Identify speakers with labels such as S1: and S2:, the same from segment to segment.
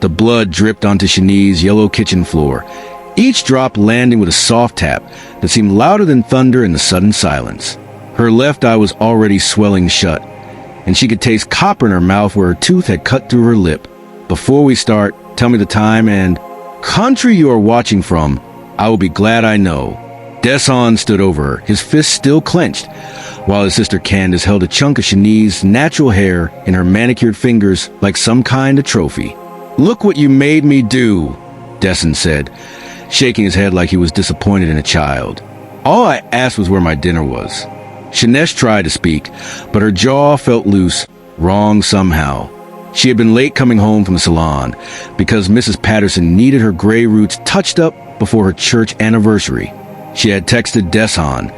S1: The blood dripped onto Shanice's yellow kitchen floor, each drop landing with a soft tap that seemed louder than thunder in the sudden silence. Her left eye was already swelling shut, and she could taste copper in her mouth where her tooth had cut through her lip. "Before we start, tell me the time and country you are watching from. I will be glad I know." Desan stood over her, his fist still clenched, while his sister Candace held a chunk of Shanice's natural hair in her manicured fingers like some kind of trophy. "Look what you made me do," Desan said, shaking his head like he was disappointed in a child. "All I asked was where my dinner was." Shanesh tried to speak, but her jaw felt loose, wrong somehow. She had been late coming home from the salon because Mrs. Patterson needed her gray roots touched up before her church anniversary. She had texted Desan,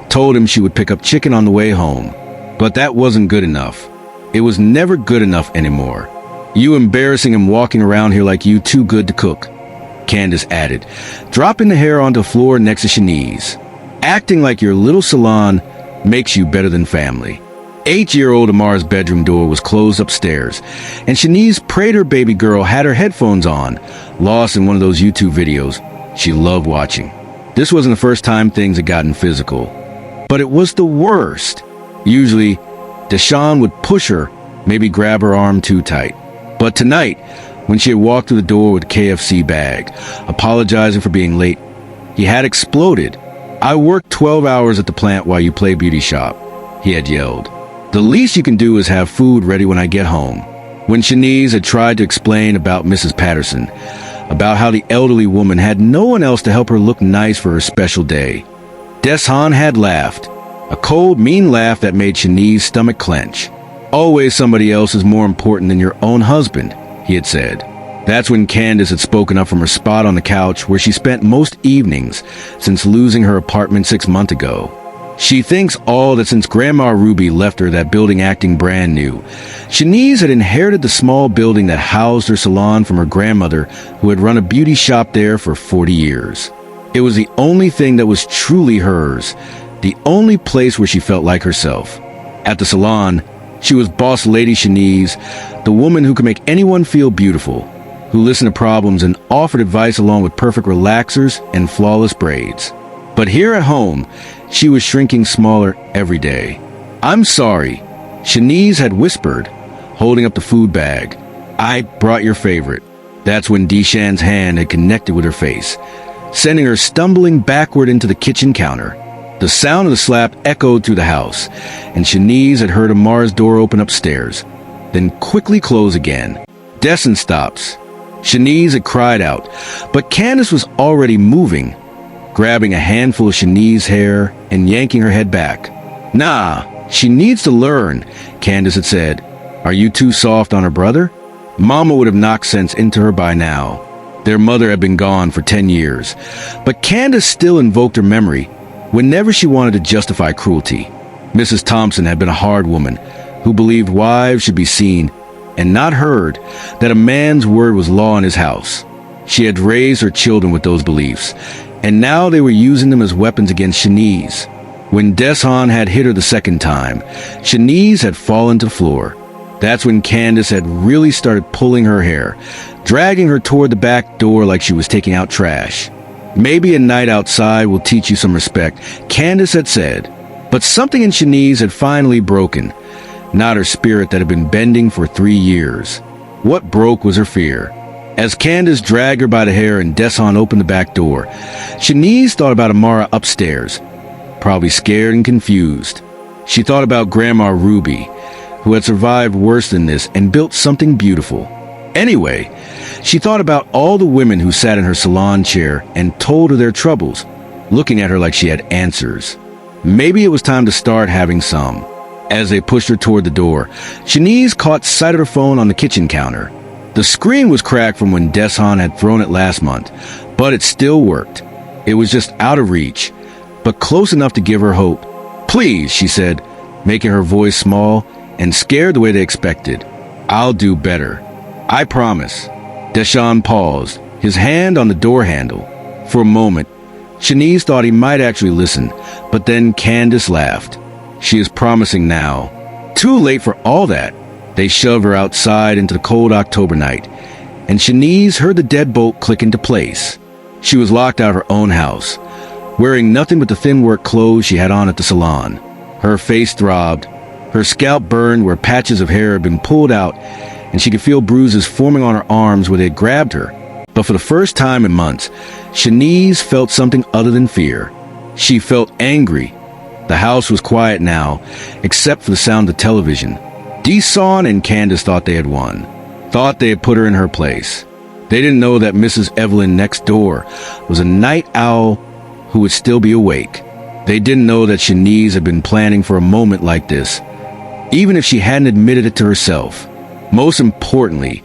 S1: told him she would pick up chicken on the way home. But that wasn't good enough. It was never good enough anymore. "You embarrassing him walking around here like you too good to cook," Candace added, dropping the hair onto the floor next to Shanice. "Acting like your little salon makes you better than family." 8-year-old Amar's bedroom door was closed upstairs, and Shanice prayed her baby girl had her headphones on, lost in one of those YouTube videos she loved watching. This wasn't the first time things had gotten physical, but it was the worst. Usually, Deshaun would push her, maybe grab her arm too tight. But tonight, when she had walked through the door with a KFC bag, apologizing for being late, he had exploded. "I worked 12 hours at the plant while you play beauty shop," he had yelled. "The least you can do is have food ready when I get home." When Shanice had tried to explain about Mrs. Patterson, about how the elderly woman had no one else to help her look nice for her special day, Desan had laughed, a cold, mean laugh that made Shanice's stomach clench. "Always somebody else is more important than your own husband," he had said. That's when Candace had spoken up from her spot on the couch where she spent most evenings since losing her apartment 6 months ago. She thinks all that since Grandma Ruby left her that building acting brand new, Shanice had inherited the small building that housed her salon from her grandmother who had run a beauty shop there for 40 years. It was the only thing that was truly hers, the only place where she felt like herself. At the salon, she was boss lady Shanice, the woman who could make anyone feel beautiful, who listened to problems and offered advice along with perfect relaxers and flawless braids. But here at home, she was shrinking smaller every day. "I'm sorry," Shanice had whispered, holding up the food bag. "I brought your favorite." That's when Deshan's hand had connected with her face, sending her stumbling backward into the kitchen counter. The sound of the slap echoed through the house, and Shanice had heard Amar's door open upstairs, then quickly close again. Desan stops. Shanice had cried out, but Candace was already moving, grabbing a handful of Shanice's hair and yanking her head back. "Nah, she needs to learn," Candace had said. "Are you too soft on her brother?" Mama would have knocked sense into her by now. Their mother had been gone for 10 years, but Candace still invoked her memory whenever she wanted to justify cruelty. Mrs. Thompson had been a hard woman who believed wives should be seen and not heard, that a man's word was law in his house. She had raised her children with those beliefs, and now they were using them as weapons against Shanice. When Desan had hit her the second time, Shanice had fallen to the floor. That's when Candace had really started pulling her hair, dragging her toward the back door like she was taking out trash. "Maybe a night outside will teach you some respect," Candace had said. But something in Shanice had finally broken, not her spirit that had been bending for 3 years. What broke was her fear. As Candace dragged her by the hair and Desan opened the back door, Shanice thought about Amara upstairs, probably scared and confused. She thought about Grandma Ruby, who had survived worse than this and built something beautiful. Anyway, she thought about all the women who sat in her salon chair and told her their troubles, looking at her like she had answers. Maybe it was time to start having some. As they pushed her toward the door, Shanice caught sight of her phone on the kitchen counter. The screen was cracked from when Desan had thrown it last month, but it still worked. It was just out of reach, but close enough to give her hope. "Please," she said, making her voice small and scared the way they expected. "I'll do better. I promise." Deshaun paused, his hand on the door handle. For a moment, Shanice thought he might actually listen, but then Candace laughed. "She is promising now." Too late for all that. They shoved her outside into the cold October night, and Shanice heard the deadbolt click into place. She was locked out of her own house, wearing nothing but the thin work clothes she had on at the salon. Her face throbbed, her scalp burned where patches of hair had been pulled out, and she could feel bruises forming on her arms where they had grabbed her. But for the first time in months, Shanice felt something other than fear. She felt angry. The house was quiet now, except for the sound of television. Deson and Candace thought they had won, thought they had put her in her place. They didn't know that Mrs. Evelyn next door was a night owl who would still be awake. They didn't know that Shanice had been planning for a moment like this, even if she hadn't admitted it to herself. Most importantly,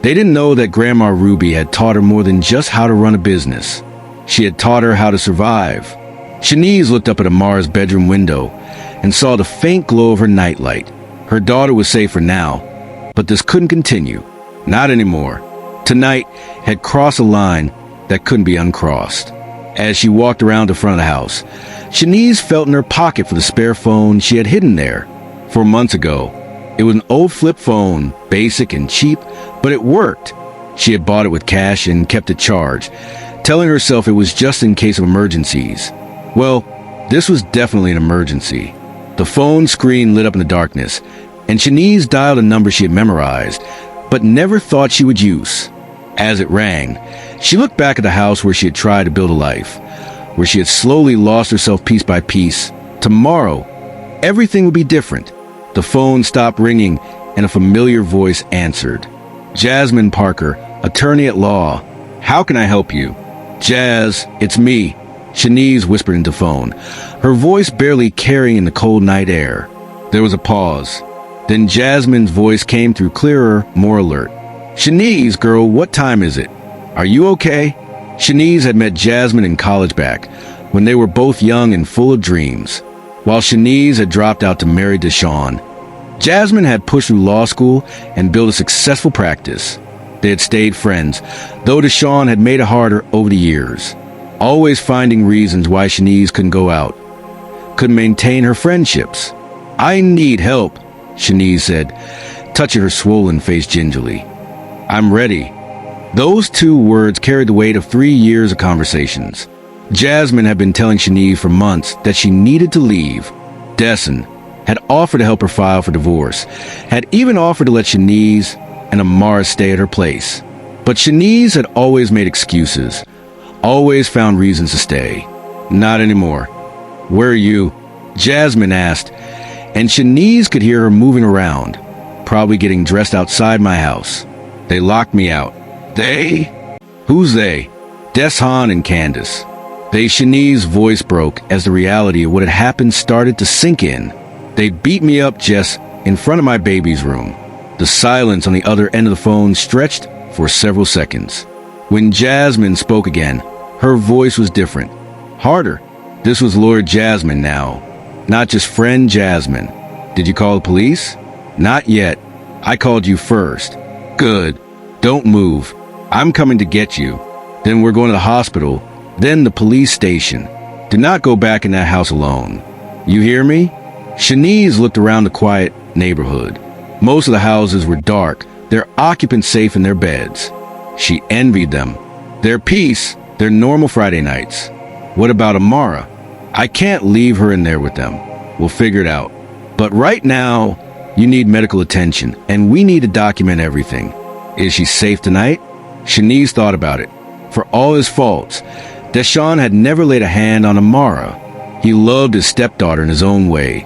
S1: they didn't know that Grandma Ruby had taught her more than just how to run a business. She had taught her how to survive. Shanice looked up at Amara's bedroom window and saw the faint glow of her nightlight. Her daughter was safe for now, but this couldn't continue. Not anymore. Tonight had crossed a line that couldn't be uncrossed. As she walked around the front of the house, Shanice felt in her pocket for the spare phone she had hidden there. 4 months ago, it was an old flip phone, basic and cheap, but it worked. She had bought it with cash and kept it charged, telling herself it was just in case of emergencies. Well, this was definitely an emergency. The phone screen lit up in the darkness, and Shanice dialed a number she had memorized, but never thought she would use. As it rang, she looked back at the house where she had tried to build a life, where she had slowly lost herself piece by piece. Tomorrow, everything would be different. The phone stopped ringing, and a familiar voice answered. Jasmine Parker, attorney at law. How can I help you? Jazz, it's me, Shanice whispered into the phone, her voice barely carrying in the cold night air. There was a pause. Then Jasmine's voice came through clearer, more alert. Shanice, girl, what time is it? Are you okay? Shanice had met Jasmine in college back, when they were both young and full of dreams. While Shanice had dropped out to marry Deshawn, Jasmine had pushed through law school and built a successful practice. They had stayed friends, though Deshawn had made it harder over the years, always finding reasons why Shanice couldn't go out, couldn't maintain her friendships. I need help, Shanice said, touching her swollen face gingerly. I'm ready. Those 2 words carried the weight of 3 years of conversations. Jasmine had been telling Shanice for months that she needed to leave. Deson had offered to help her file for divorce, had even offered to let Shanice and Amara stay at her place. But Shanice had always made excuses, always found reasons to stay. Not anymore. Where are you? Jasmine asked, and Shanice could hear her moving around, probably getting dressed outside my house. They locked me out. They? Who's they? Deshan and Candace. Shanice's voice broke as the reality of what had happened started to sink in. They beat me up, Jess, in front of my baby's room. The silence on the other end of the phone stretched for several seconds. When Jasmine spoke again, her voice was different, harder. This was Lord Jasmine now, not just friend Jasmine. Did you call the police? Not yet. I called you first. Good. Don't move. I'm coming to get you. Then we're going to the hospital, then the police station. Do not go back in that house alone. You hear me? Shanice looked around the quiet neighborhood. Most of the houses were dark, their occupants safe in their beds. She envied them. Their peace, their normal Friday nights. What about Amara? I can't leave her in there with them. We'll figure it out. But right now, you need medical attention, and we need to document everything. Is she safe tonight? Shanice thought about it. For all his faults, Deshawn had never laid a hand on Amara. He loved his stepdaughter in his own way,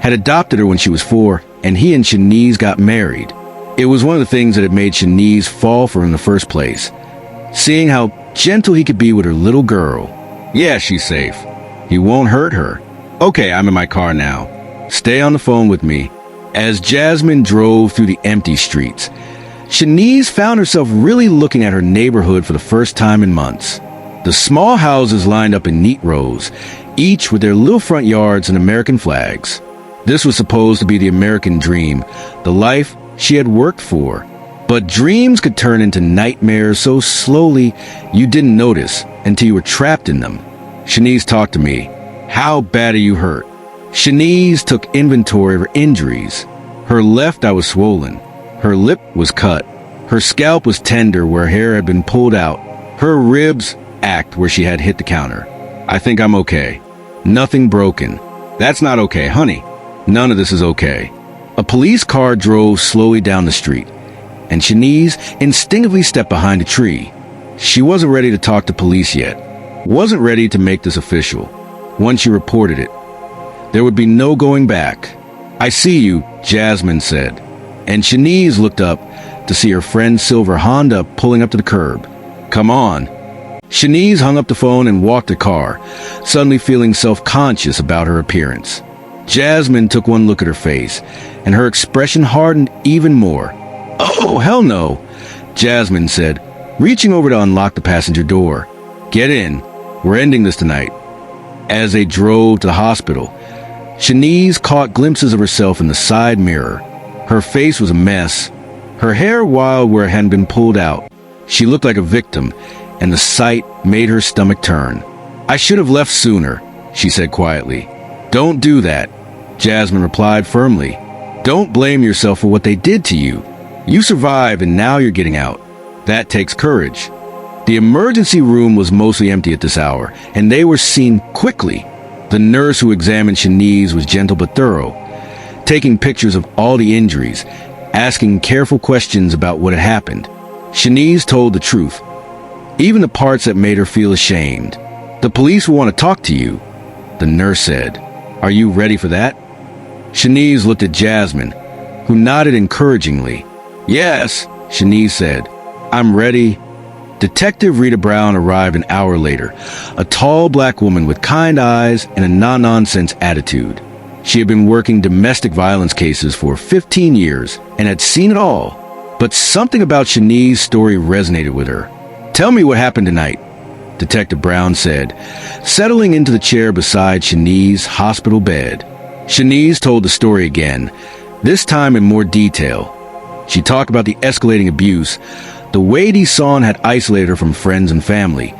S1: had adopted her when she was 4, and he and Shanice got married. It was one of the things that had made Shanice fall for him in the first place, seeing how gentle he could be with her little girl. Yeah, she's safe. He won't hurt her. Okay, I'm in my car now. Stay on the phone with me. As Jasmine drove through the empty streets, Shanice found herself really looking at her neighborhood for the first time in months. The small houses lined up in neat rows, each with their little front yards and American flags. This was supposed to be the American dream, the life she had worked for. But dreams could turn into nightmares so slowly you didn't notice until you were trapped in them. Shanice talked to me. How bad are you hurt? Shanice took inventory of her injuries. Her left eye was swollen. Her lip was cut. Her scalp was tender where hair had been pulled out. Her ribs ached where she had hit the counter. I think I'm okay. Nothing broken. That's not okay, honey. None of this is okay. A police car drove slowly down the street, and Shanice instinctively stepped behind a tree. She wasn't ready to talk to police yet. Wasn't ready to make this official. Once she reported it, there would be no going back. I see you, Jasmine said, and Shanice looked up to see her friend's silver Honda pulling up to the curb. Come on. Shanice hung up the phone and walked the car, suddenly feeling self-conscious about her appearance. Jasmine took one look at her face, and her expression hardened even more. Oh, hell no, Jasmine said, reaching over to unlock the passenger door. Get in. We're ending this tonight. As they drove to the hospital, Shanice caught glimpses of herself in the side mirror. Her face was a mess, her hair wild where it hadn't been pulled out. She looked like a victim, and the sight made her stomach turn. I should have left sooner, she said quietly. Don't do that, Jasmine replied firmly. Don't blame yourself for what they did to you. You survived and now you're getting out. That takes courage. The emergency room was mostly empty at this hour, and they were seen quickly. The nurse who examined Shanice was gentle but thorough, taking pictures of all the injuries, asking careful questions about what had happened. Shanice told the truth, even the parts that made her feel ashamed. The police will want to talk to you, the nurse said. Are you ready for that? Shanice looked at Jasmine, who nodded encouragingly. Yes, Shanice said. I'm ready. Detective Rita Brown arrived an hour later, a tall black woman with kind eyes and a no-nonsense attitude. She had been working domestic violence cases for 15 years and had seen it all. But something about Shanice's story resonated with her. Tell me what happened tonight, Detective Brown said, settling into the chair beside Shanice's hospital bed. Shanice told the story again, this time in more detail. She talked about the escalating abuse, the way Deson had isolated her from friends and family,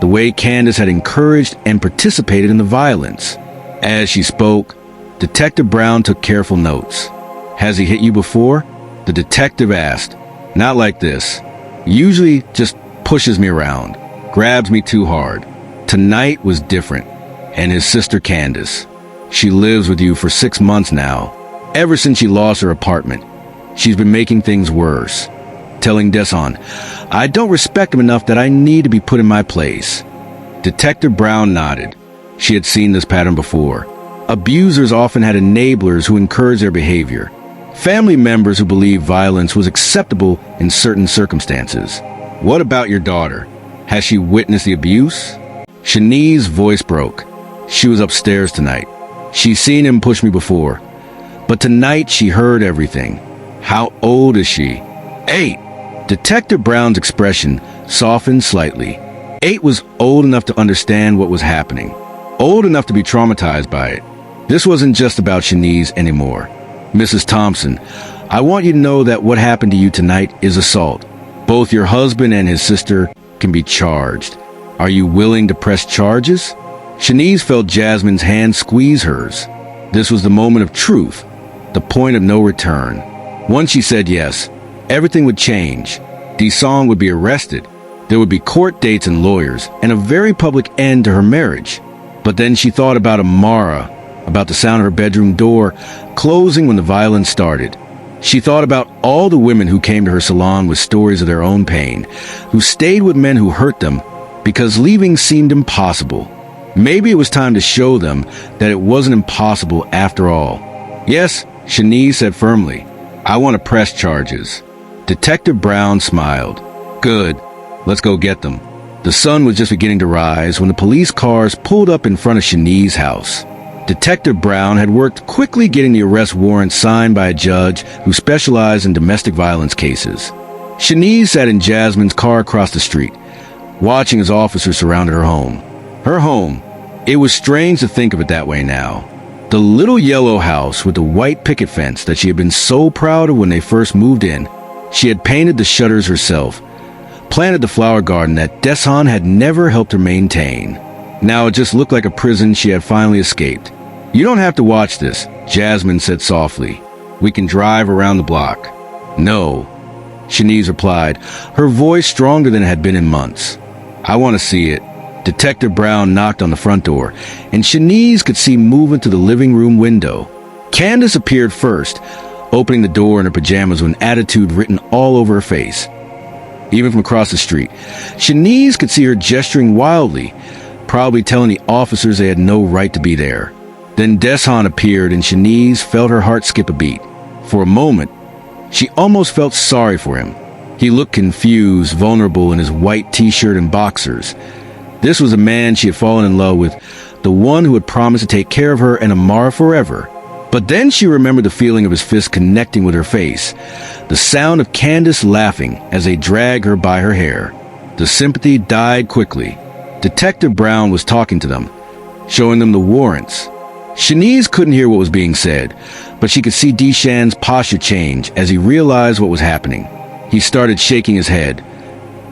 S1: the way Candace had encouraged and participated in the violence. As she spoke, Detective Brown took careful notes. Has he hit you before? The detective asked. Not like this. Usually just pushes me around, grabs me too hard. Tonight was different. And his sister Candace. She lives with you for 6 months now. Ever since she lost her apartment, she's been making things worse. Telling Deson, I don't respect him enough that I need to be put in my place. Detective Brown nodded. She had seen this pattern before. Abusers often had enablers who encouraged their behavior. Family members who believed violence was acceptable in certain circumstances. What about your daughter? Has she witnessed the abuse? Shanice's voice broke. She was upstairs tonight. She's seen him push me before. But tonight she heard everything. How old is she? 8. Detective Brown's expression softened slightly. 8 was old enough to understand what was happening. Old enough to be traumatized by it. This wasn't just about Shanice anymore. Mrs. Thompson, I want you to know that what happened to you tonight is assault. Both your husband and his sister can be charged. Are you willing to press charges? Shanice felt Jasmine's hand squeeze hers. This was the moment of truth, the point of no return. Once she said yes, everything would change. Deson would be arrested. There would be court dates and lawyers, and a very public end to her marriage. But then she thought about Amara, about the sound of her bedroom door closing when the violence started. She thought about all the women who came to her salon with stories of their own pain, who stayed with men who hurt them because leaving seemed impossible. Maybe it was time to show them that it wasn't impossible after all. Yes, Shanice said firmly. I want to press charges. Detective Brown smiled. Good. Let's go get them. The sun was just beginning to rise when the police cars pulled up in front of Shanice's house. Detective Brown had worked quickly getting the arrest warrant signed by a judge who specialized in domestic violence cases. Shanice sat in Jasmine's car across the street, watching as officers surrounded her home. Her home. It was strange to think of it that way now. The little yellow house with the white picket fence that she had been so proud of when they first moved in. She had painted the shutters herself, planted the flower garden that Deson had never helped her maintain. Now it just looked like a prison she had finally escaped. You don't have to watch this, Jasmine said softly. We can drive around the block. No. Shanice replied, her voice stronger than it had been in months. "I want to see it." Detective Brown knocked on the front door, and Shanice could see movement to the living room window. Candace appeared first, opening the door in her pajamas with an attitude written all over her face. Even from across the street, Shanice could see her gesturing wildly, probably telling the officers they had no right to be there. Then Deshan appeared, and Shanice felt her heart skip a beat. For a moment, she almost felt sorry for him. He looked confused, vulnerable in his white t-shirt and boxers. This was a man she had fallen in love with, the one who had promised to take care of her and Amara forever. But then she remembered the feeling of his fist connecting with her face, the sound of Candace laughing as they dragged her by her hair. The sympathy died quickly. Detective Brown was talking to them, showing them the warrants. Shanice couldn't hear what was being said, but she could see Deshan's posture change as he realized what was happening. He started shaking his head,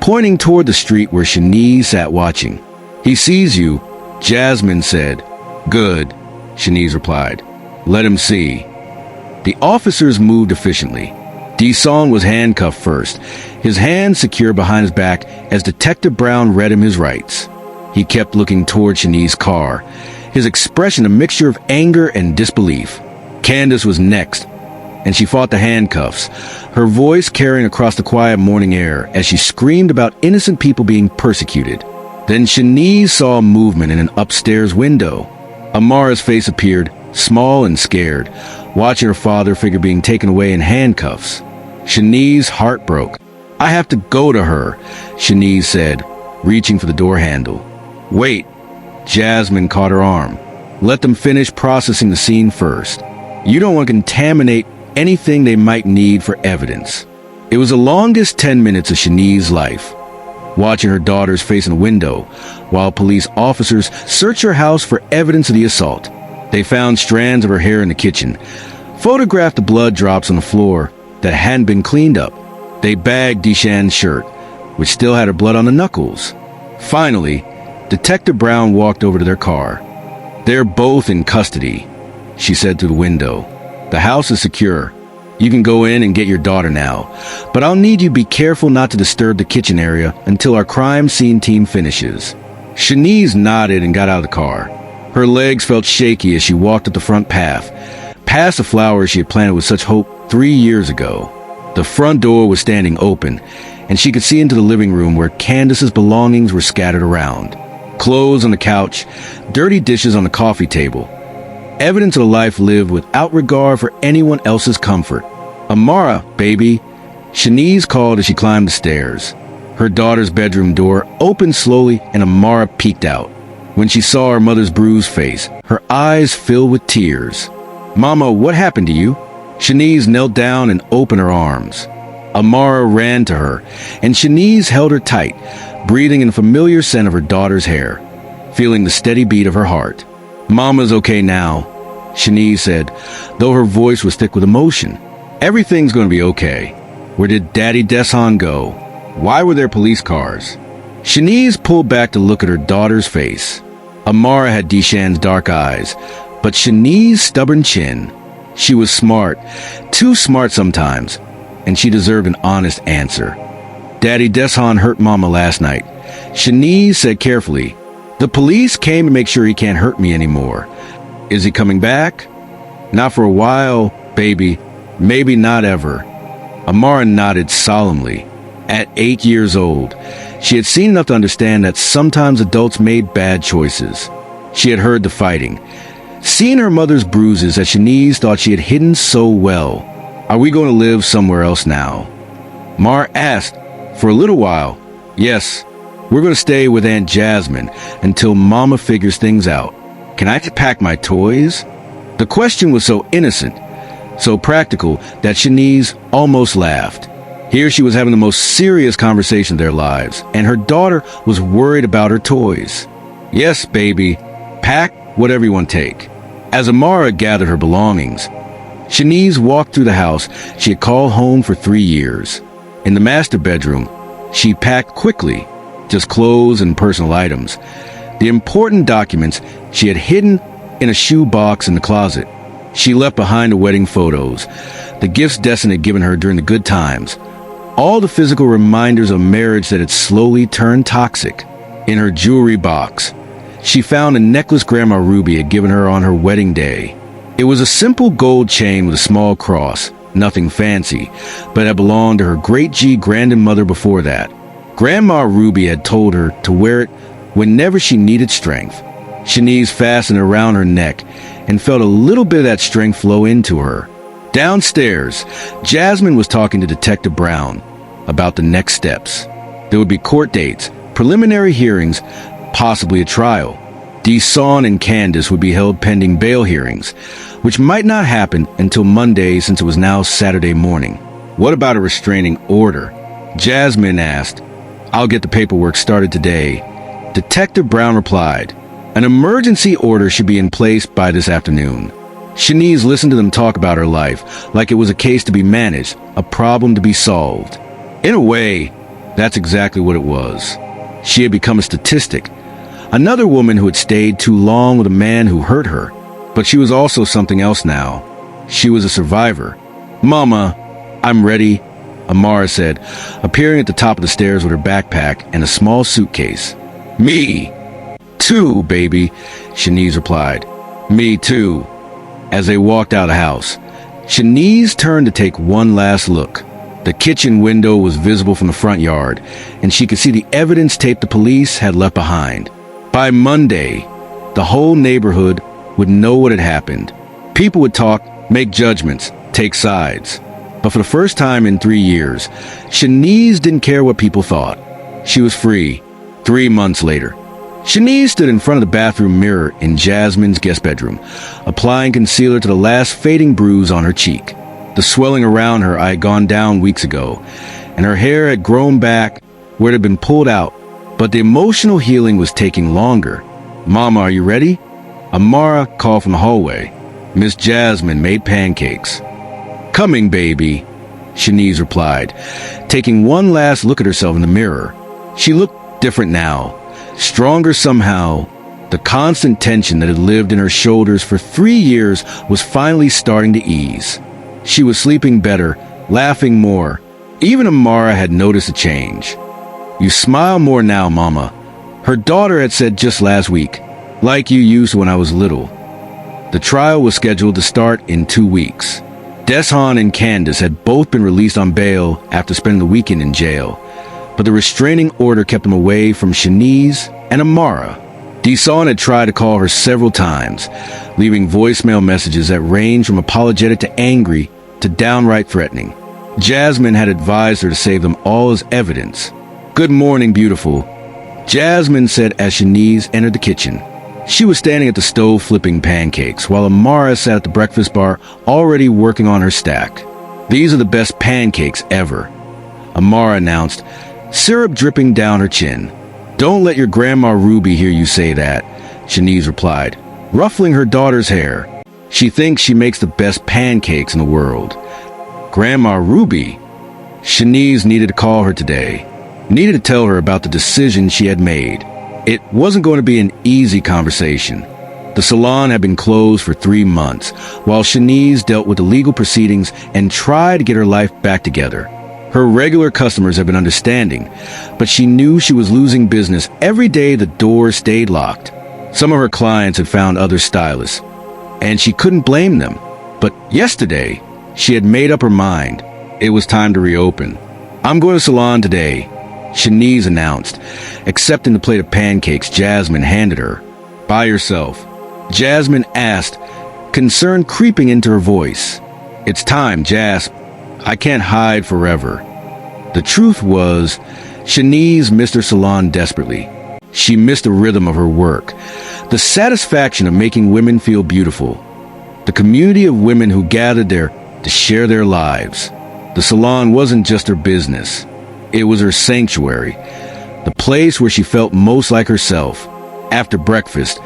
S1: pointing toward the street where Shanice sat watching. "He sees you," Jasmine said. "Good," Shanice replied. "Let him see." The officers moved efficiently. Deson was handcuffed first, his hands secure behind his back as Detective Brown read him his rights. He kept looking toward Shanice's car, his expression a mixture of anger and disbelief. Candace was next, and she fought the handcuffs, her voice carrying across the quiet morning air as she screamed about innocent people being persecuted. Then Shanice saw movement in an upstairs window. Amara's face appeared, small and scared, watching her father figure being taken away in handcuffs. Shanice's heart broke. "I have to go to her," Shanice said, reaching for the door handle. "Wait," Jasmine caught her arm. "Let them finish processing the scene first. You don't want to contaminate anything they might need for evidence." It was the longest 10 minutes of Shanice's life, watching her daughter's face in a window, while police officers searched her house for evidence of the assault. They found strands of her hair in the kitchen, photographed the blood drops on the floor that hadn't been cleaned up. They bagged Deshan's shirt, which still had her blood on the knuckles. Finally, Detective Brown walked over to their car. "They're both in custody," she said through the window. "The house is secure. You can go in and get your daughter now, but I'll need you to be careful not to disturb the kitchen area until our crime scene team finishes." Shanice nodded and got out of the car. Her legs felt shaky as she walked up the front path, past the flowers she had planted with such hope 3 years ago. The front door was standing open, and she could see into the living room where Candace's belongings were scattered around. Clothes on the couch, dirty dishes on the coffee table. Evidence of a life lived without regard for anyone else's comfort. "Amara, baby," Shanice called as she climbed the stairs. Her daughter's bedroom door opened slowly and Amara peeked out. When she saw her mother's bruised face, her eyes filled with tears. "Mama, what happened to you?" Shanice knelt down and opened her arms. Amara ran to her, and Shanice held her tight, breathing in the familiar scent of her daughter's hair, feeling the steady beat of her heart. "Mama's okay now," Shanice said, though her voice was thick with emotion. "Everything's going to be okay. Where did Daddy Deshan go? Why were there police cars?" Shanice pulled back to look at her daughter's face. Amara had Deshan's dark eyes, but Shanice's stubborn chin. She was smart, too smart sometimes, and she deserved an honest answer. "Daddy Deshan hurt Mama last night," Shanice said carefully. "The police came to make sure he can't hurt me anymore. Is he coming back?" "Not for a while, baby. Maybe not ever." Amara nodded solemnly. At 8 years old, she had seen enough to understand that sometimes adults made bad choices. She had heard the fighting, seen her mother's bruises that Shanice thought she had hidden so well. "Are we going to live somewhere else now?" Mar asked. "For a little while, yes. We're going to stay with Aunt Jasmine until Mama figures things out. Can I pack my toys?" The question was so innocent, so practical, that Shanice almost laughed. Here she was having the most serious conversation of their lives, and her daughter was worried about her toys. "Yes, baby. Pack whatever you want to take." As Amara gathered her belongings, Shanice walked through the house she had called home for 3 years. In the master bedroom, she packed quickly, just clothes and personal items. The important documents she had hidden in a shoe box in the closet. She left behind the wedding photos, the gifts Destin had given her during the good times, all the physical reminders of marriage that had slowly turned toxic. In her jewelry box, she found a necklace Grandma Ruby had given her on her wedding day. It was a simple gold chain with a small cross, nothing fancy, but had belonged to her great-grandmother before that. Grandma Ruby had told her to wear it whenever she needed strength. Shanice fastened it around her neck and felt a little bit of that strength flow into her. Downstairs, Jasmine was talking to Detective Brown about the next steps. There would be court dates, preliminary hearings, possibly a trial. Deson and Candace would be held pending bail hearings, which might not happen until Monday since it was now Saturday morning. What about a restraining order? Jasmine asked. I'll get the paperwork started today. Detective Brown replied, an emergency order should be in place by this afternoon. Shanice listened to them talk about her life like it was a case to be managed, a problem to be solved. In a way, that's exactly what it was. She had become a statistic, another woman who had stayed too long with a man who hurt her. But she was also something else now. She was a survivor. Mama, I'm ready, Amara said, appearing at the top of the stairs with her backpack and a small suitcase. Me too, baby, Shanice replied. Me too. As they walked out of the house, Shanice turned to take one last look. The kitchen window was visible from the front yard, and she could see the evidence tape the police had left behind. By Monday, the whole neighborhood would know what had happened. People would talk, make judgments, take sides. But for the first time in 3 years, Shanice didn't care what people thought. She was free. 3 months later, Shanice stood in front of the bathroom mirror in Jasmine's guest bedroom, applying concealer to the last fading bruise on her cheek. The swelling around her eye had gone down weeks ago, and her hair had grown back where it had been pulled out, but the emotional healing was taking longer. Mama, are you ready? Amara called from the hallway. Miss Jasmine made pancakes. Coming, baby, Shanice replied, taking one last look at herself in the mirror. She looked different now, stronger somehow. The constant tension that had lived in her shoulders for 3 years was finally starting to ease. She was sleeping better, laughing more. Even Amara had noticed a change. You smile more now, Mama, her daughter had said just last week, like you used when I was little. The trial was scheduled to start in 2 weeks. Deson and Candace had both been released on bail after spending the weekend in jail, but the restraining order kept them away from Shanice and Amara. Deson had tried to call her several times, leaving voicemail messages that ranged from apologetic to angry to downright threatening. Jasmine had advised her to save them all as evidence. Good morning, beautiful, Jasmine said as Shanice entered the kitchen. She was standing at the stove flipping pancakes, while Amara sat at the breakfast bar already working on her stack. These are the best pancakes ever, Amara announced, syrup dripping down her chin. Don't let your Grandma Ruby hear you say that, Shanice replied, ruffling her daughter's hair. She thinks she makes the best pancakes in the world. Grandma Ruby? Shanice needed to call her today, needed to tell her about the decision she had made. It wasn't going to be an easy conversation. The salon had been closed for 3 months, while Shanice dealt with the legal proceedings and tried to get her life back together. Her regular customers had been understanding, but she knew she was losing business every day the doors stayed locked. Some of her clients had found other stylists, and she couldn't blame them. But yesterday, she had made up her mind. It was time to reopen. I'm going to the salon today, Shanice announced, accepting the plate of pancakes Jasmine handed her. By yourself? Jasmine asked, concern creeping into her voice. It's time, Jas. I can't hide forever. The truth was, Shanice missed her salon desperately. She missed the rhythm of her work, the satisfaction of making women feel beautiful, the community of women who gathered there to share their lives. The salon wasn't just her business. It was her sanctuary, the place where she felt most like herself. After breakfast,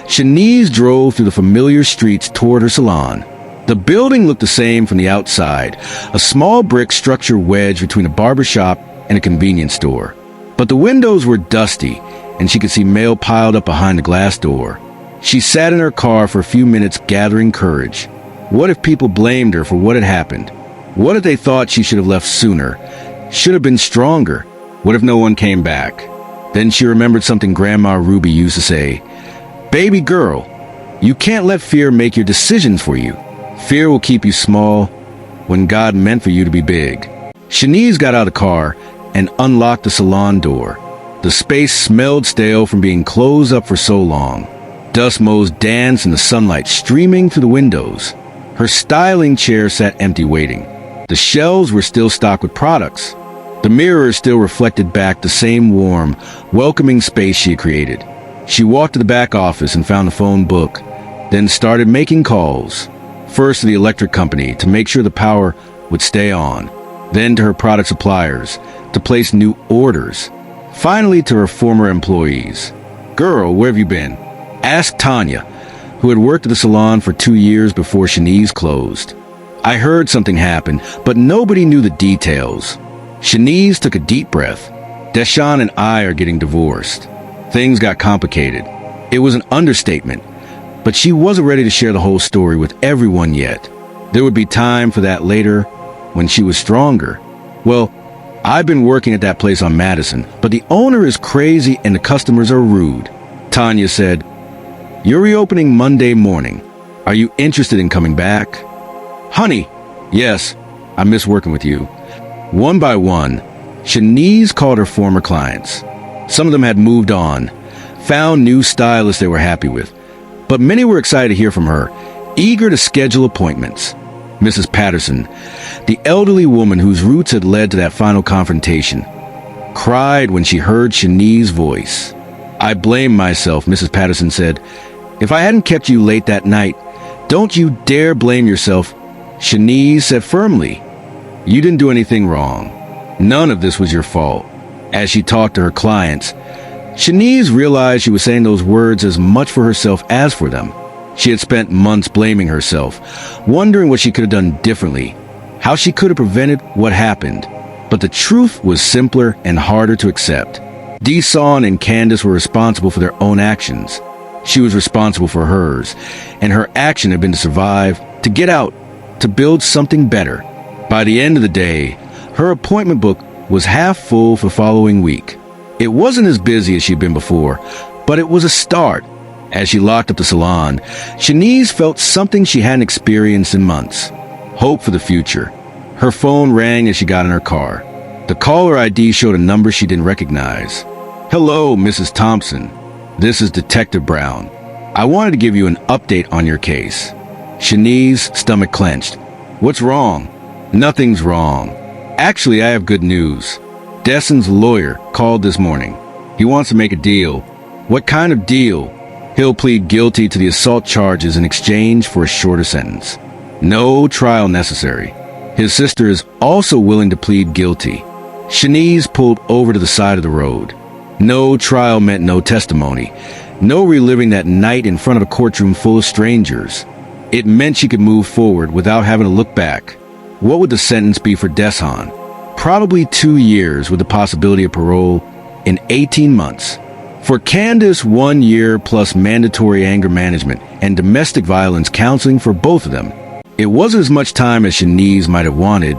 S1: Shanice drove through the familiar streets toward her salon. The building looked the same from the outside, a small brick structure wedged between a barber shop and a convenience store. But the windows were dusty, and she could see mail piled up behind the glass door. She sat in her car for a few minutes, gathering courage. What if people blamed her for what had happened? What if they thought she should have left sooner? Should have been stronger. What if no one came back? Then she remembered something Grandma Ruby used to say. Baby girl, you can't let fear make your decisions for you. Fear will keep you small when God meant for you to be big. Shanice got out of the car and unlocked the salon door. The space smelled stale from being closed up for so long. Dust motes danced in the sunlight streaming through the windows. Her styling chair sat empty waiting. The shelves were still stocked with products. The mirror still reflected back the same warm, welcoming space she had created. She walked to the back office and found the phone book, then started making calls. First to the electric company to make sure the power would stay on, then to her product suppliers to place new orders, finally to her former employees. Girl, where have you been? Asked Tanya, who had worked at the salon for 2 years before Shanice closed. I heard something happen, but nobody knew the details. Shanice took a deep breath. Deshawn and I are getting divorced. Things got complicated. It was an understatement, but she wasn't ready to share the whole story with everyone yet. There would be time for that later, when she was stronger. Well, I've been working at that place on Madison, but the owner is crazy and the customers are rude. Tanya said, You're reopening Monday morning. Are you interested in coming back? Honey, yes, I miss working with you. One by one, Shanice called her former clients. Some of them had moved on, found new stylists they were happy with, but many were excited to hear from her, eager to schedule appointments. Mrs. Patterson, the elderly woman whose roots had led to that final confrontation, cried when she heard Shanice's voice. I blame myself, Mrs. Patterson said. If I hadn't kept you late that night, don't you dare blame yourself. Shanice said firmly, You didn't do anything wrong. None of this was your fault. As she talked to her clients, Shanice realized she was saying those words as much for herself as for them. She had spent months blaming herself, wondering what she could have done differently, how she could have prevented what happened. But the truth was simpler and harder to accept. Deson and Candace were responsible for their own actions. She was responsible for hers, and her action had been to survive, to get out, to build something better. By the end of the day, her appointment book was half full for the following week. It wasn't as busy as she'd been before, but it was a start. As she locked up the salon, Shanice felt something she hadn't experienced in months. Hope for the future. Her phone rang as she got in her car. The caller ID showed a number she didn't recognize. Hello, Mrs. Thompson. This is Detective Brown. I wanted to give you an update on your case. Shanice's stomach clenched. What's wrong? Nothing's wrong. Actually, I have good news. Deson's lawyer called this morning. He wants to make a deal. What kind of deal? He'll plead guilty to the assault charges in exchange for a shorter sentence. No trial necessary. His sister is also willing to plead guilty. Shanice pulled over to the side of the road. No trial meant no testimony. No reliving that night in front of a courtroom full of strangers. It meant she could move forward without having to look back. What would the sentence be for Deson? Probably 2 years with the possibility of parole in 18 months. For Candace, 1 year plus mandatory anger management and domestic violence counseling for both of them. It wasn't as much time as Shanice might have wanted,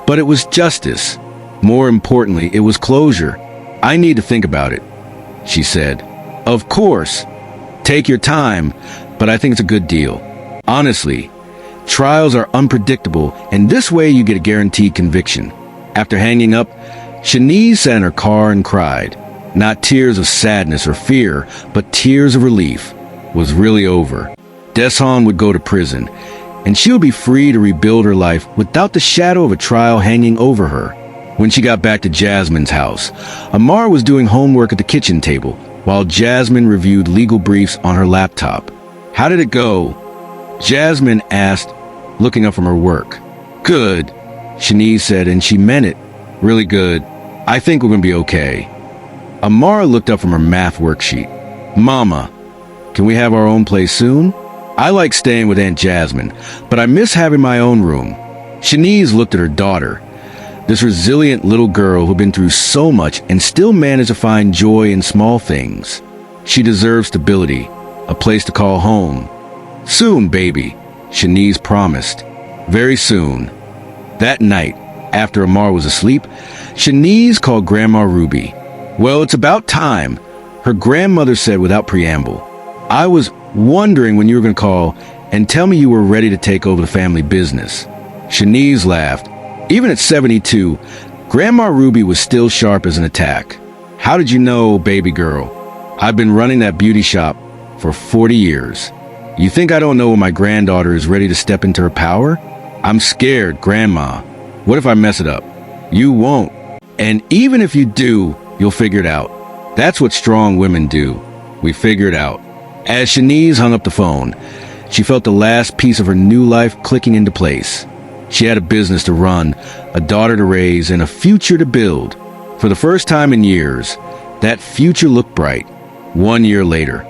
S1: but it was justice. More importantly, it was closure. I need to think about it, she said. Of course. Take your time, but I think it's a good deal. Honestly, trials are unpredictable, and this way you get a guaranteed conviction. After hanging up, Shanice sat in her car and cried. Not tears of sadness or fear, but tears of relief. Was really over. Deson would go to prison, and she would be free to rebuild her life without the shadow of a trial hanging over her. When she got back to Jasmine's house, Amar was doing homework at the kitchen table, while Jasmine reviewed legal briefs on her laptop. How did it go? Jasmine asked, looking up from her work. Good, Shanice said, and she meant it. Really good. I think we're going to be okay. Amara looked up from her math worksheet. Mama, can we have our own place soon? I like staying with Aunt Jasmine, but I miss having my own room. Shanice looked at her daughter, this resilient little girl who'd been through so much and still managed to find joy in small things. She deserves stability, a place to call home. Soon, baby, Shanice promised. Very soon. That night, After Amara was asleep, Shanice called Grandma Ruby. "Well, it's about time," her grandmother said without preamble. "I was wondering when you were going to call and tell me you were ready to take over the family business." Shanice laughed. Even at 72, Grandma Ruby was still sharp as an attack. "How did you know, baby girl? I've been running that beauty shop for 40 years. You think I don't know when my granddaughter is ready to step into her power? I'm scared, Grandma. What if I mess it up?" "You won't. And even if you do, you'll figure it out. That's what strong women do. We figure it out." As Shanice hung up the phone, she felt the last piece of her new life clicking into place. She had a business to run, a daughter to raise, and a future to build. For the first time in years, that future looked bright. 1 year later,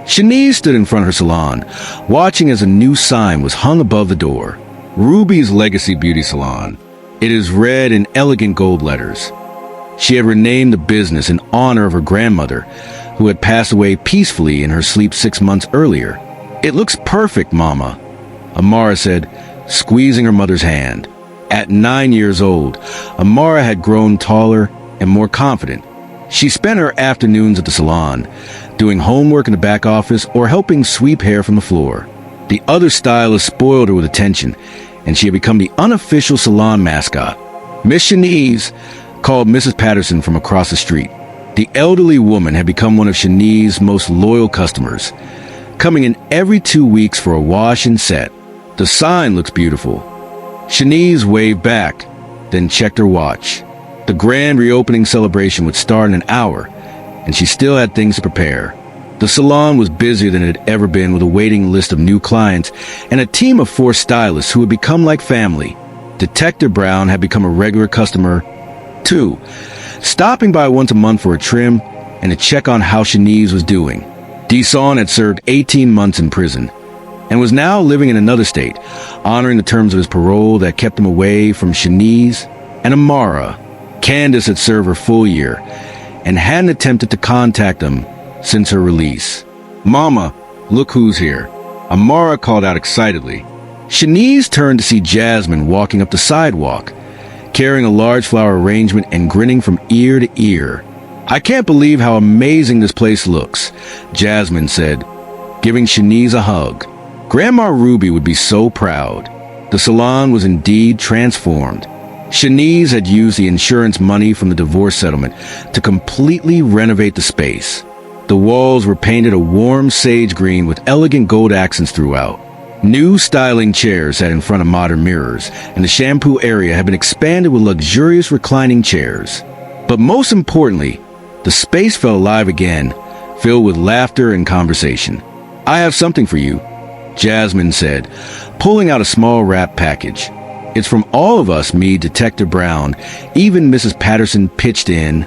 S1: Shanice stood in front of her salon, watching as a new sign was hung above the door. "Ruby's Legacy Beauty Salon." It is read in elegant gold letters. She had renamed the business in honor of her grandmother, who had passed away peacefully in her sleep 6 months earlier. "It looks perfect, Mama," Amara said, squeezing her mother's hand. At 9 years old, Amara had grown taller and more confident. She spent her afternoons at the salon, doing homework in the back office or helping sweep hair from the floor. The other stylists spoiled her with attention, and she had become the unofficial salon mascot. "Miss Shanice," called Mrs. Patterson from across the street. The elderly woman had become one of Shanice's most loyal customers, coming in every 2 weeks for a wash and set. "The sign looks beautiful." Shanice waved back, then checked her watch. The grand reopening celebration would start in an hour, and she still had things to prepare. The salon was busier than it had ever been, with a waiting list of new clients and a team of 4 stylists who had become like family. Detective Brown had become a regular customer, too, stopping by once a month for a trim and a check on how Shanice was doing. Deson had served 18 months in prison and was now living in another state, honoring the terms of his parole that kept him away from Shanice and Amara. Candace had served her full year and hadn't attempted to contact him since her release. "Mama, look who's here," Amara called out excitedly. Shanice turned to see Jasmine walking up the sidewalk, carrying a large flower arrangement and grinning from ear to ear. "I can't believe how amazing this place looks," Jasmine said, giving Shanice a hug. Grandma Ruby would be so proud. The salon was indeed transformed. Shanice had used the insurance money from the divorce settlement to completely renovate the space. The walls were painted a warm sage green with elegant gold accents throughout. New styling chairs sat in front of modern mirrors, and the shampoo area had been expanded with luxurious reclining chairs. But most importantly, the space felt alive again, filled with laughter and conversation. "I have something for you," Jasmine said, pulling out a small wrap package. "It's from all of us, me, Detective Brown." Even Mrs. Patterson pitched in.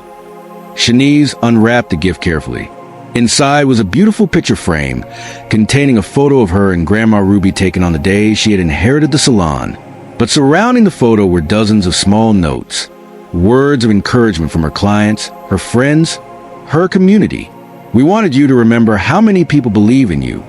S1: Shanice unwrapped the gift carefully. Inside was a beautiful picture frame containing a photo of her and Grandma Ruby taken on the day she had inherited the salon. But surrounding the photo were dozens of small notes, words of encouragement from her clients, her friends, her community. "We wanted you to remember how many people believe in you,"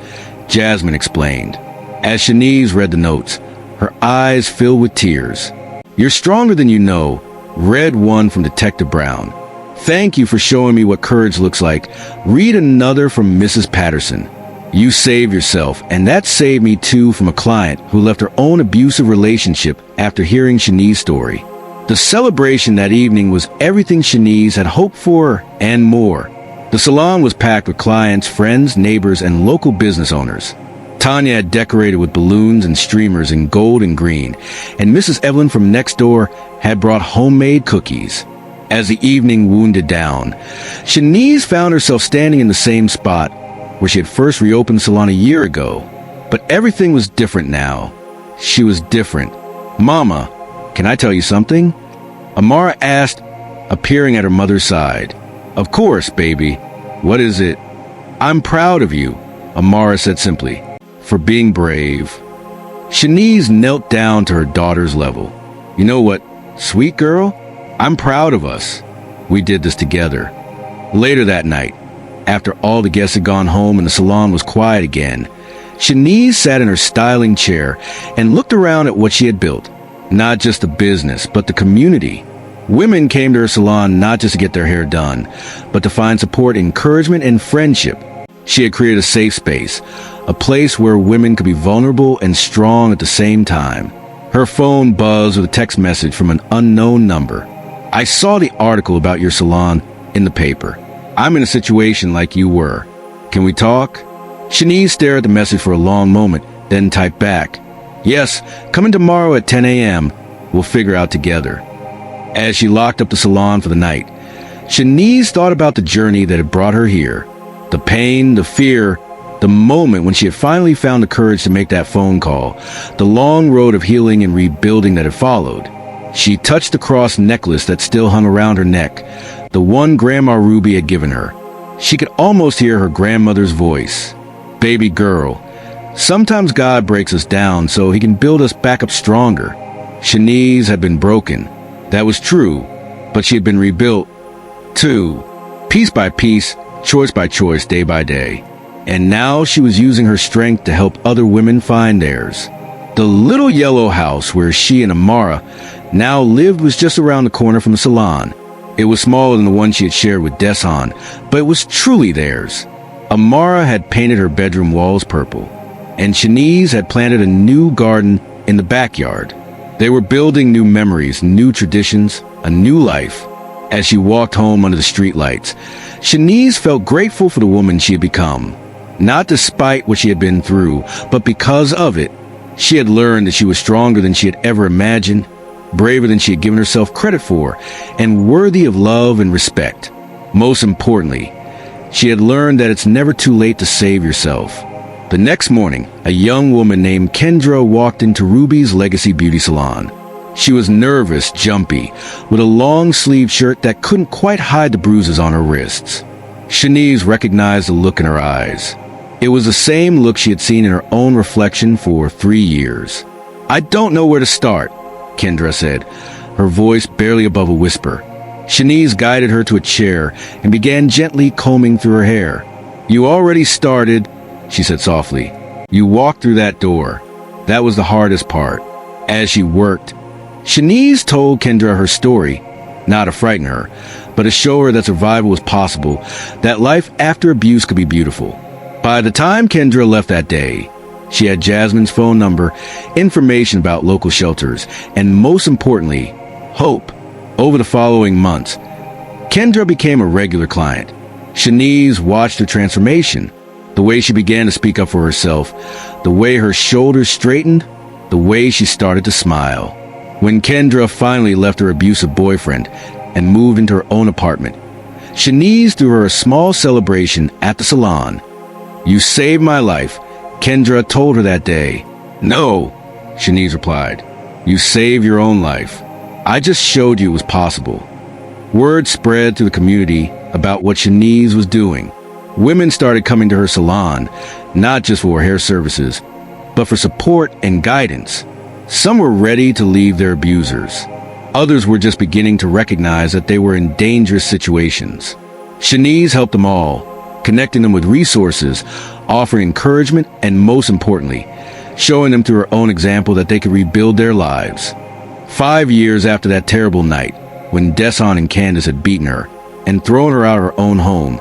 S1: Jasmine explained. As Shanice read the notes, her eyes filled with tears. "You're stronger than you know," read one from Detective Brown. "Thank you for showing me what courage looks like." Read another from Mrs. Patterson. "You saved yourself, and that saved me too," from a client who left her own abusive relationship after hearing Shanice's story. The celebration that evening was everything Shanice had hoped for and more. The salon was packed with clients, friends, neighbors, and local business owners. Tanya had decorated with balloons and streamers in gold and green, and Mrs. Evelyn from next door had brought homemade cookies. As the evening wounded down, Shanice found herself standing in the same spot where she had first reopened the salon a year ago. But everything was different now. She was different. "Mama, can I tell you something?" Amara asked, appearing at her mother's side. "Of course, baby. What is it?" "I'm proud of you," Amara said simply, "for being brave." Shanice knelt down to her daughter's level. "You know what, sweet girl? I'm proud of us. We did this together." Later that night, after all the guests had gone home and the salon was quiet again, Shanice sat in her styling chair and looked around at what she had built. Not just the business, but the community. Women came to her salon not just to get their hair done, but to find support, encouragement, and friendship. She had created a safe space, a place where women could be vulnerable and strong at the same time. Her phone buzzed with a text message from an unknown number. "I saw the article about your salon in the paper. I'm in a situation like you were. Can we talk?" Shanice stared at the message for a long moment, then typed back, "Yes, come in tomorrow at 10 a.m. We'll figure out together." As she locked up the salon for the night, Shanice thought about the journey that had brought her here. The pain, the fear, the moment when she had finally found the courage to make that phone call, the long road of healing and rebuilding that had followed. She touched the cross necklace that still hung around her neck, the one Grandma Ruby had given her. She could almost hear her grandmother's voice. "Baby girl, sometimes God breaks us down so he can build us back up stronger." Shanice had been broken. That was true, but she had been rebuilt, too. Piece by piece, choice by choice, day by day. And now she was using her strength to help other women find theirs. The little yellow house where she and Amara now lived was just around the corner from the salon. It was smaller than the one she had shared with Desan, but it was truly theirs. Amara had painted her bedroom walls purple, and Shanice had planted a new garden in the backyard. They were building new memories, new traditions, a new life. As she walked home under the streetlights, Shanice felt grateful for the woman she had become. Not despite what she had been through, but because of it. She had learned that she was stronger than she had ever imagined, braver than she had given herself credit for, and worthy of love and respect. Most importantly, she had learned that it's never too late to save yourself. The next morning, a young woman named Kendra walked into Ruby's Legacy Beauty Salon. She was nervous, jumpy, with a long-sleeved shirt that couldn't quite hide the bruises on her wrists. Shanice recognized the look in her eyes. It was the same look she had seen in her own reflection for 3 years. "I don't know where to start," Kendra said, her voice barely above a whisper. Shanice guided her to a chair and began gently combing through her hair. "You already started," she said softly. "You walked through that door. That was the hardest part." As she worked, Shanice told Kendra her story, not to frighten her, but to show her that survival was possible, that life after abuse could be beautiful. By the time Kendra left that day, she had Jasmine's phone number, information about local shelters, and most importantly, hope. Over the following months, Kendra became a regular client. Shanice watched her transformation, the way she began to speak up for herself, the way her shoulders straightened, the way she started to smile. When Kendra finally left her abusive boyfriend and moved into her own apartment, Shanice threw her a small celebration at the salon. "You saved my life," Kendra told her that day. "No," Shanice replied. "You saved your own life. I just showed you it was possible." Word spread through the community about what Shanice was doing. Women started coming to her salon, not just for hair services, but for support and guidance. Some were ready to leave their abusers. Others were just beginning to recognize that they were in dangerous situations. Shanice helped them all, connecting them with resources, offering encouragement, and most importantly, showing them through her own example that they could rebuild their lives. 5 years after that terrible night, when Desan and Candace had beaten her and thrown her out of her own home,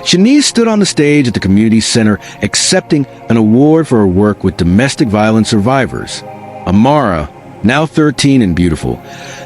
S1: Shanice stood on the stage at the community center accepting an award for her work with domestic violence survivors. Amara, now 13 and beautiful,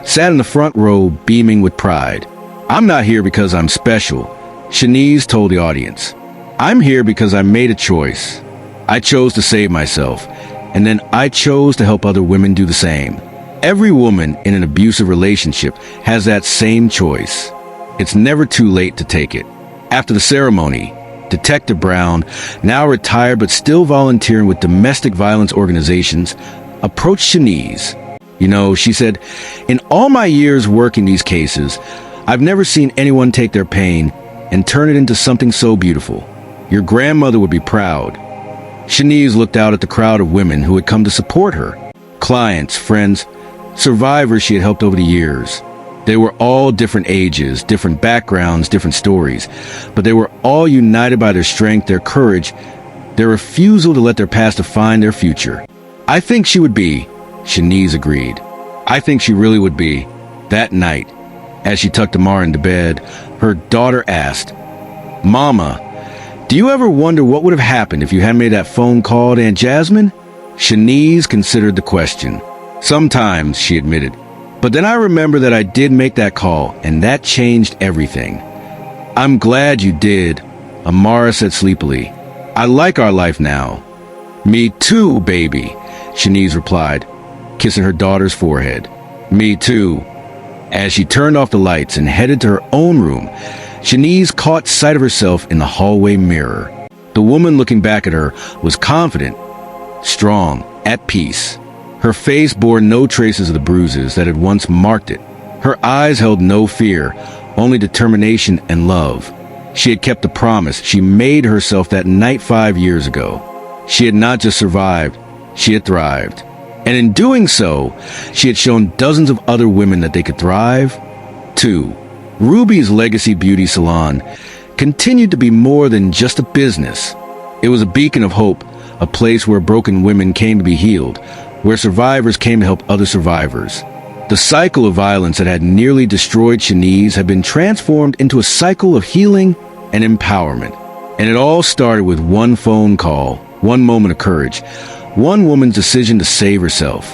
S1: sat in the front row beaming with pride. "I'm not here because I'm special," Shanice told the audience. "I'm here because I made a choice. I chose to save myself, and then I chose to help other women do the same." Every woman in an abusive relationship has that same choice. It's never too late to take it. After the ceremony, Detective Brown, now retired but still volunteering with domestic violence organizations, approached Shanice. "You know," she said, "in all my years working these cases, I've never seen anyone take their pain and turn it into something so beautiful. Your grandmother would be proud." Shanice looked out at the crowd of women who had come to support her. Clients, friends, survivors she had helped over the years. They were all different ages, different backgrounds, different stories, but they were all united by their strength, their courage, their refusal to let their past define their future. "I think she would be," Shanice agreed. I think she really would be. That night, as she tucked Amar into bed, her daughter asked, "Mama, do you ever wonder what would have happened if you hadn't made that phone call to Aunt Jasmine?" Shanice considered the question. "Sometimes," she admitted. "But then I remember that I did make that call, and that changed everything." "I'm glad you did," Amara said sleepily. "I like our life now." "Me too, baby," Shanice replied, kissing her daughter's forehead. "Me too." As she turned off the lights and headed to her own room, Shanice caught sight of herself in the hallway mirror. The woman looking back at her was confident, strong, at peace. Her face bore no traces of the bruises that had once marked it. Her eyes held no fear, only determination and love. She had kept the promise she made herself that night 5 years ago. She had not just survived, she had thrived. And in doing so, she had shown dozens of other women that they could thrive, too. Ruby's Legacy Beauty Salon continued to be more than just a business. It was a beacon of hope, a place where broken women came to be healed, where survivors came to help other survivors. The cycle of violence that had nearly destroyed Shanice had been transformed into a cycle of healing and empowerment. And it all started with one phone call, one moment of courage, one woman's decision to save herself.